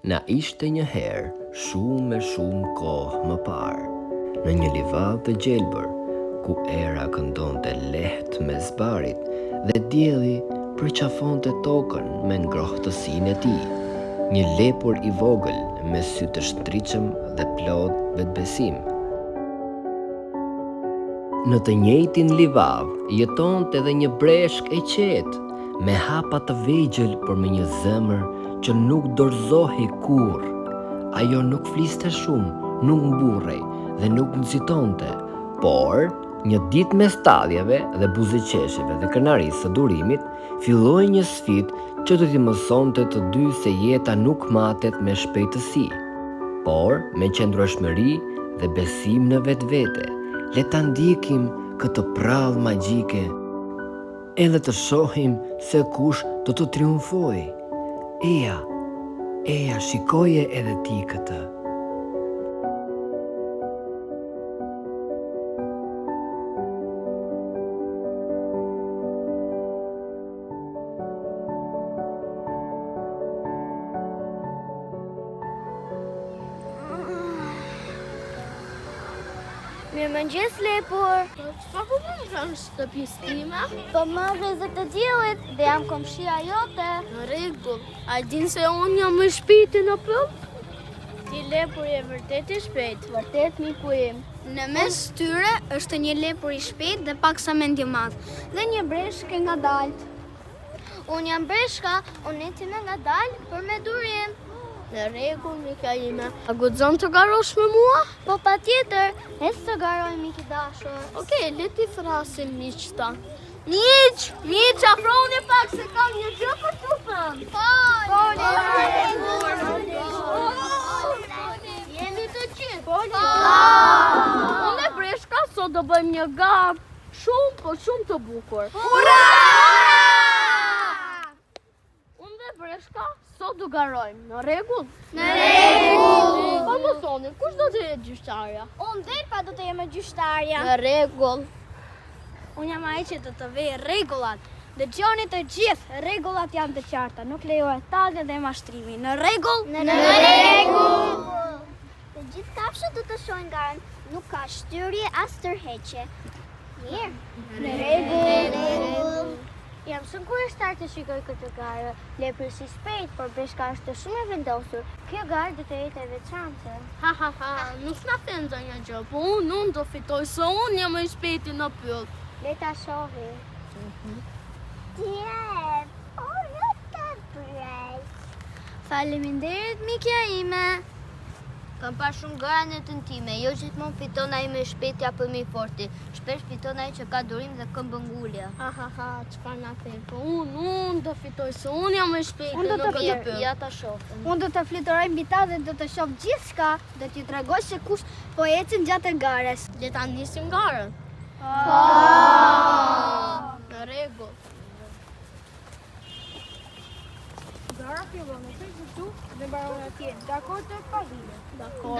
Na ishte një herë, shumë kohë më parë, në një livadë të gjelbër, ku era këndonte lehtë mes barit dhe dielli përqafonte tokën me ngrohtësinë e tij. Një lepur i vogël me sy të shtricëm dhe plot vetbesim. Në të njëjtin livadë jetonte edhe një breshk e qetë, me hapa të vegjël por me një zemër që nuk dorëzohej kurrë. Ajo nuk fliste shumë, nuk mburrej dhe nuk nxitonte, por një ditë mes talljeve dhe buzëqeshjeve dhe kënaqërisë së durimit, filloi një sfidë që do t'i mësonte të dy se jeta nuk matet me shpejtësi, por me qëndrueshmëri dhe besim në vetvete. Le ta ndjekim këtë prallë magjike edhe të shohim se kush do të triumfojë. Eja, shikoje edhe ti këtë. Mirëmëngjes, lepur. Çfarë po bën në shtëpisë time? Po më rrezik të diellit dhe jam komshia jote. Në rregull. A din se unë jam më shpejti në pyll? Ti lepur je vërtet i shpejt. Vërtet, miku im. Në mes tyre është një lepur i shpejt dhe paksa mendje madh, Dhe një breshkë nga dalët. Unë jam breshka, unë eci nga dalë për me durim. Në rregull, mika ime. A guxon të garosh me mua? Po patjetër, ec të garoj miki dashur. Okej, le ti thrasim miqta. Miq, afroni pak se kam një gjë për t'u thënë. Jeni të gjithë. Unë e breshka sot do bëjmë një gabë shumë të bukur. Ura! Unë dhe breshka sot do garojmë, në rregull? Në rregull! Po më thoni, kush do të jetë gjyqtarja? Unë dhe pa do të jeme gjyqtarja. Në rregull. Unë jam ai që do të vej rregullat. Dëgjoni të gjithë, rregullat janë të qarta, nuk lejohet tallje dhe mashtrimi. Në rregull? Në rregull! Të gjithë kafshët do të shohin garën, nuk ka shtyrje as tërheqje. Mirë. Në rregull. Jam sigurisht të shikoj këtë garë. Lepri si shpejt, por breshka është shumë e vendosur. Kjo garë do të jetë e veçantë. Ha, nuk na thënë ndonjë gjë, po unë do fitoj se unë jam më i shpejti në pyll. Le ta shohim. Po nuk të brejt. Faleminderit, mikja ime. Kam pa shumë gara në të time, jo gjithmonë fiton ai më i shpejti apo më i forti. Shpesh fiton ai që ka durim dhe këmbë ngulje. Ha, çfarë na thënë? Po unë do fitoj se unë jam më i shpejti Unë do në të këtë pyll. Ja ta shohim. Unë do të fluturoj mbi ta dhe do të shoh gjithçka, do t'ju tregoj se kush po ecën gjatë garës. Le ta nisim garën. Në rregull. Gara fillon, e këtu dhe mbaron atje. Dakor të pavile. Dakor.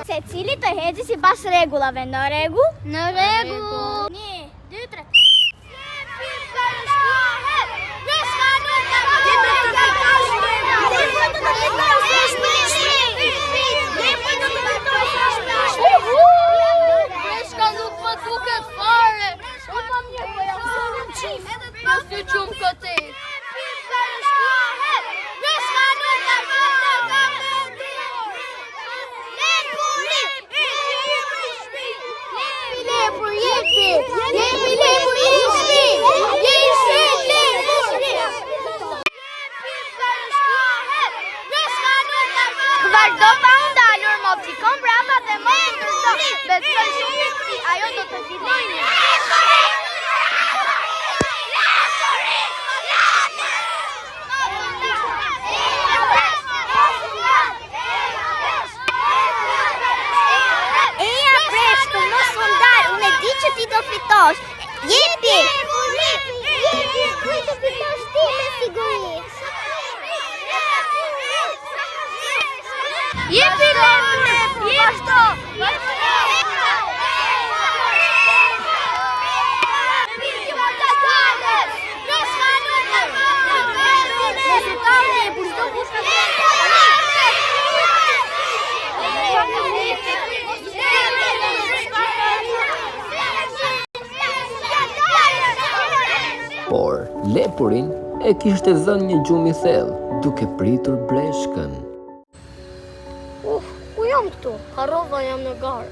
Secili të heci sipas rregullave. Në rregull? Në rregull! 1, 2, 3. Breshka nuk më duket fare. Unë mam një pojasënën qif. Në sy qumë këte. Vazhdo pa u ndalur, moptikon brapa dhe më e ndërto. Besoj shumë të ti, ajo do të fillojnë. Eja breshkë, mos u ndal, unë e di që ti do fitosh. Jepi! Jepi, do fitosh ti me siguri. Jepi lepur! Jeshto! Rezultati e bukurin, e kishte zënë një gjumë i thellë, duke pritur breshkën. Ku jam këtu? Harrova, jam në garë.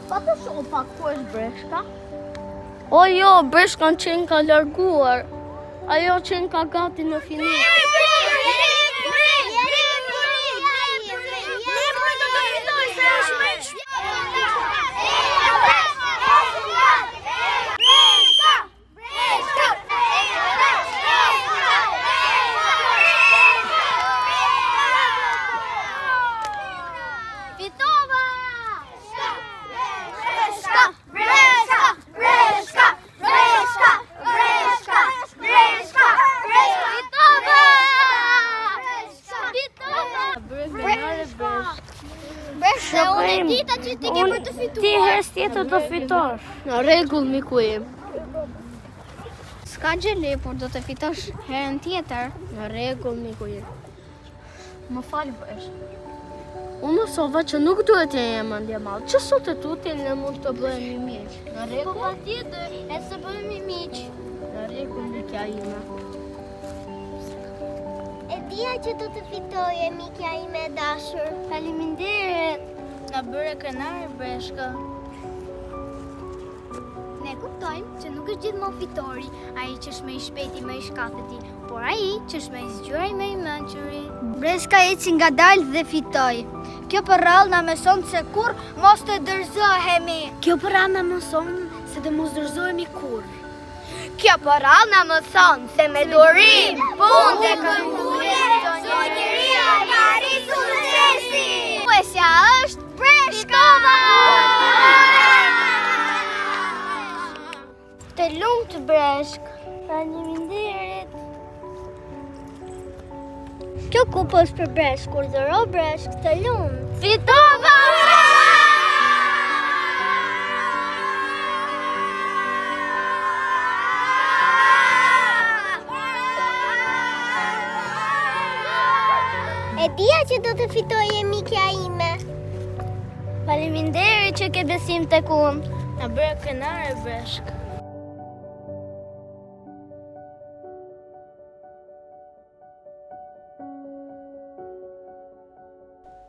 Pa të shoh pak ku është breshka? O jo, breshkan qenë ka larguar. Ajo qenë ka gati në finim. Ti herës tjetër do fitosh. Në rregull, miku im. S'ka gjeli, por do të fitosh herën tjetër. Në rregull, miku im. Më fal bresh. Unë mësova që nuk duhet të jem mendje madh. Që sot e tutje ne mund të bëhemi miq. Në rregull. Po patjetër, e të bëhemi miq. Në rregull, mikja ime. E dija që do të fitoje, mikja ime e dashur. Faleminderit. Na bëre krenare breshka. Ne kuptojmë që nuk është gjithmonë fitori ai që është më i shpejti, më i shkafeti, por ai që është më i zgjuar, më i mençuri. Breshka eci ngadalë dhe fitoi. Kjo përrall na mëson se kur mos të dorëzohemi. Kjo përrall na mëson se të mos dorëzohemi kurrë. Kjo përrall na mëson se me durim, punë dhe këmbgulje, zonjëria ka arritur suksesi. Kuesja është breshkova! Të lumt breshk. Faleminderit. Kjo kupë është për breshk, kur dhuro breshk, të lumt. Fitova! E dija që do të fitoje mikja ime. Faleminderit që ke besim tek unë. Na bëre krenare breshk.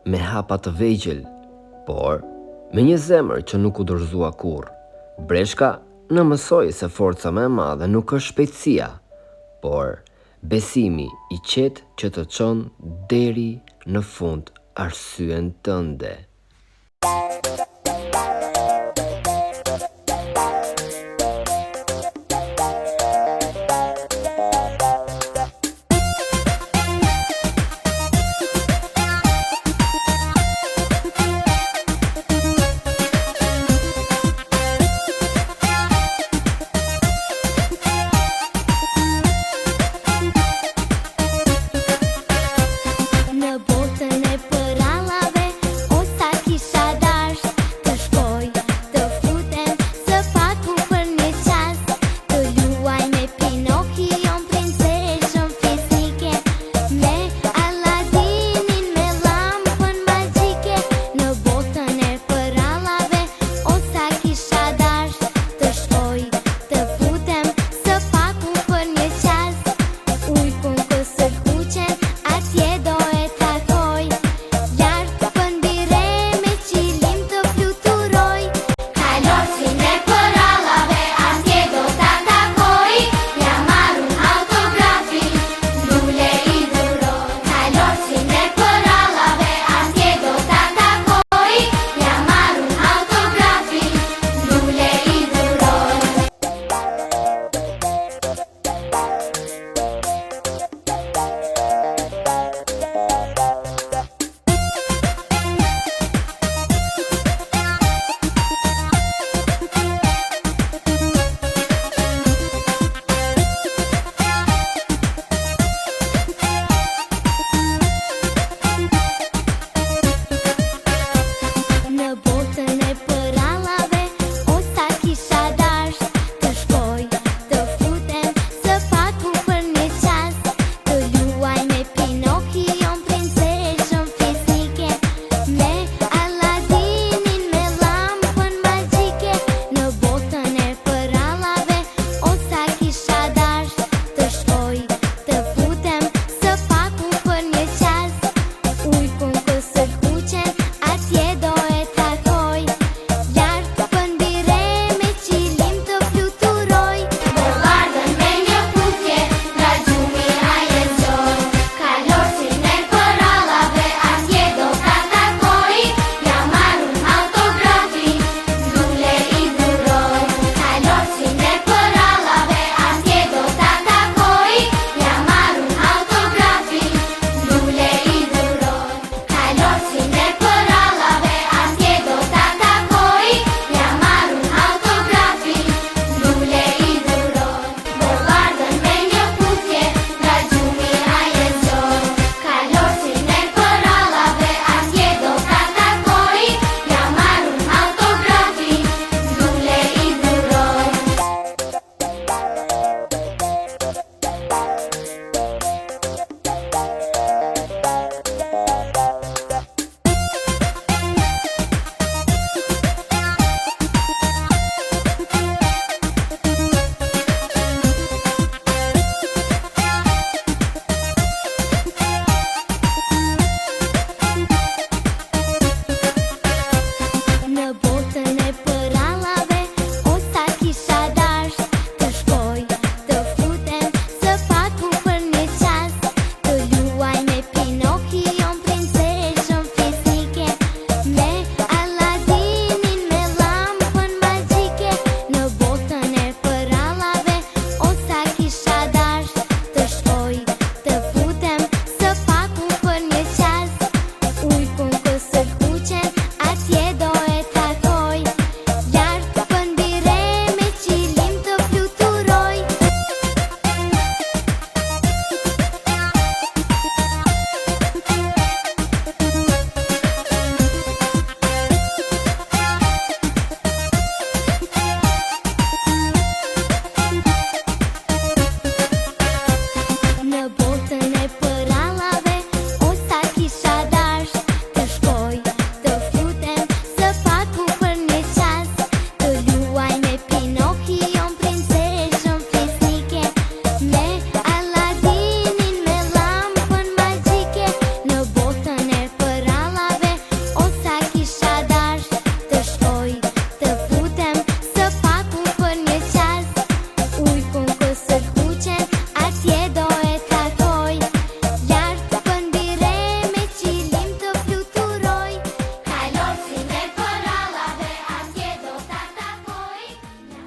Me hapa të vegjël, por me një zemër që nuk u dorëzua kurrë. Breshka në mësoi se forca më e madhe nuk është shpejtësia, por besimi i qetë që të çon deri në fund arsyen tënde. Në botën e përrallave, o sa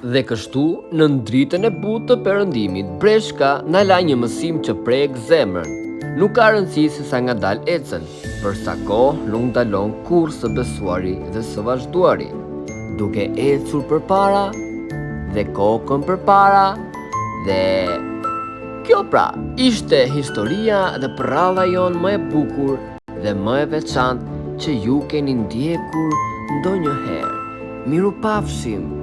Dhe kështu, në dritën e butë të perëndimit, breshka na la një mësim që prek zemrën. Nuk ka rëndësi se sa ngadalë ecën, për sa kohë nuk ndalon kurrë së besuari dhe së vazhduari, duke ecur përpara dhe kokën përpara dhe kjo pra ishte historia dhe prralla jon më e bukur dhe më e veçantë që ju keni ndjekur ndonjëherë. Mirupafshim.